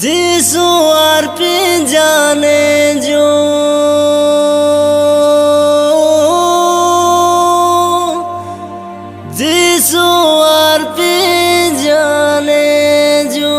যিশু আর পি জানে जो যিশু আর পি জানে जो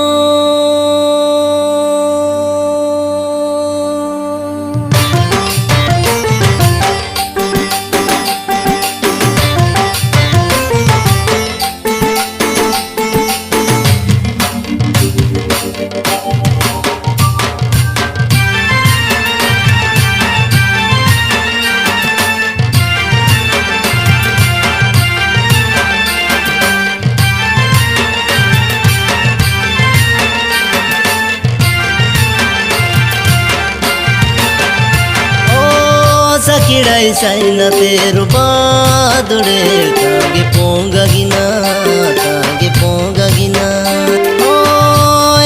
किड़ाई साइना तेरु बादुड़े तागे पोंगा गिना ओ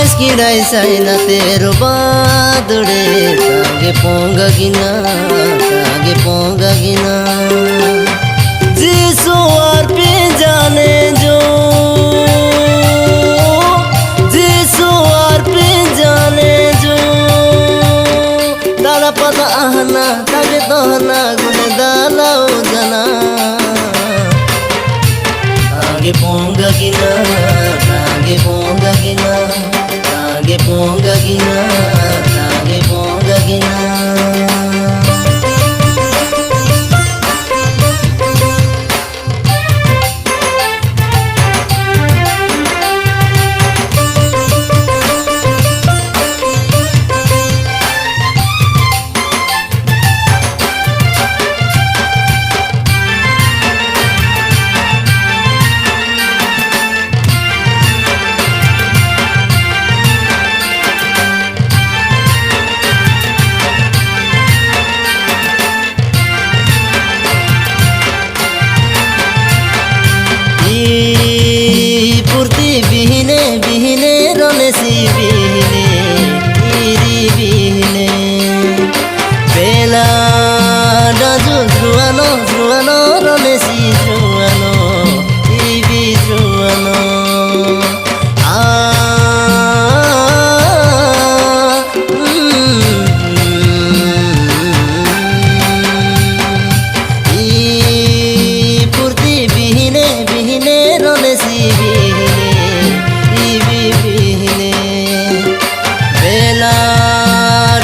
इस किड़ाई साइना तेरु बादुड़े तागे पोंगा गिना যিশু আর পি জানে जो যিশু আর পি জানে जो दादा पदा आहना तागे दहना गुने दालाओ जना तागे पोंगा गिना तागे पोंगा गिना तागे पोंगा गिना तागे पोंगा गिना पूर्ति बिहिने बिहिने रनेसी बिहिने इरी बिहिने बेला डाजु जुआनो रनेसी जुआनो इबी जुआनो पूर्ति बिहिने बिहिने रनेसी बेला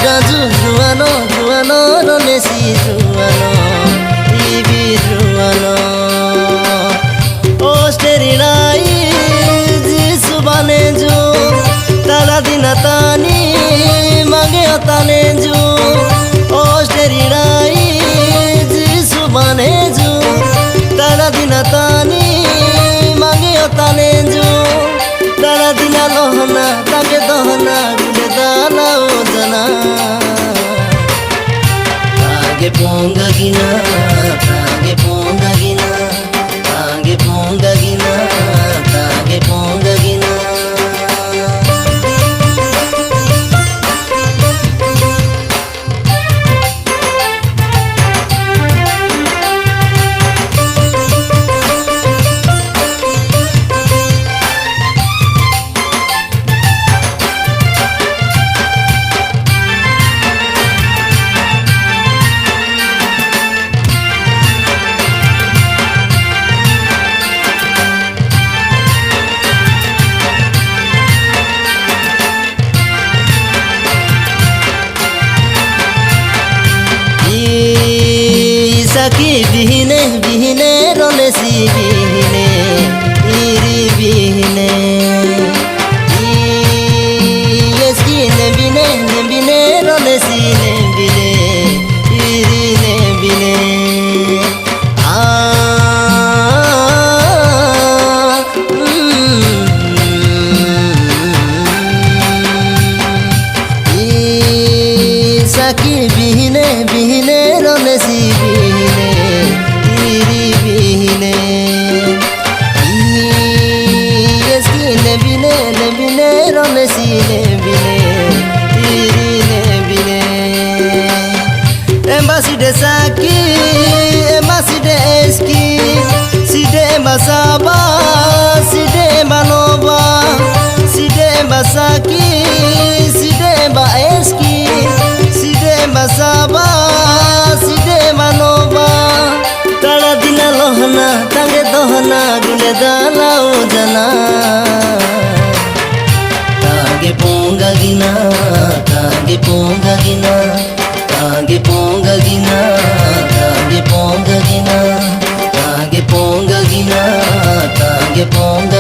डाजु जुआनो रनेसी जुआनो इबी जुआनो ओस्टेरिलाई যিশু बाने जो ताला दिना तानी मांगे ताने जो ओस्टेरिलाई যিশু बाने जो ताला दिना तानी मांगे ताने जो तारा दिना लोहना ताके दहना गुने दालाओ जना तागे पोंगा गिना तागे पोंगा गिना तागे पोंगा गिना तागे पोंगा गिना सखी बिहिने बिहिने रनेसी बिहिने इरी बिहिने यसकी नेबिने नेबिने रनेसी नेबिने इरी नेबिने सखी बिहिने बिहिने रनेसी बिहिने इरी बिहिने यसकी नेबिने नेबिने रनेसी नेबिने इरी नेबिने एम्बासीडे साकी एम्बासीडे ASCII सीडे एम्बासाबा सीडे एम्बानोबा सीडे एम्बासाकी dalau jana Tage ponga gina Tage ponga gina Tage ponga gina Tage ponga gina Tage ponga gina Tage ponga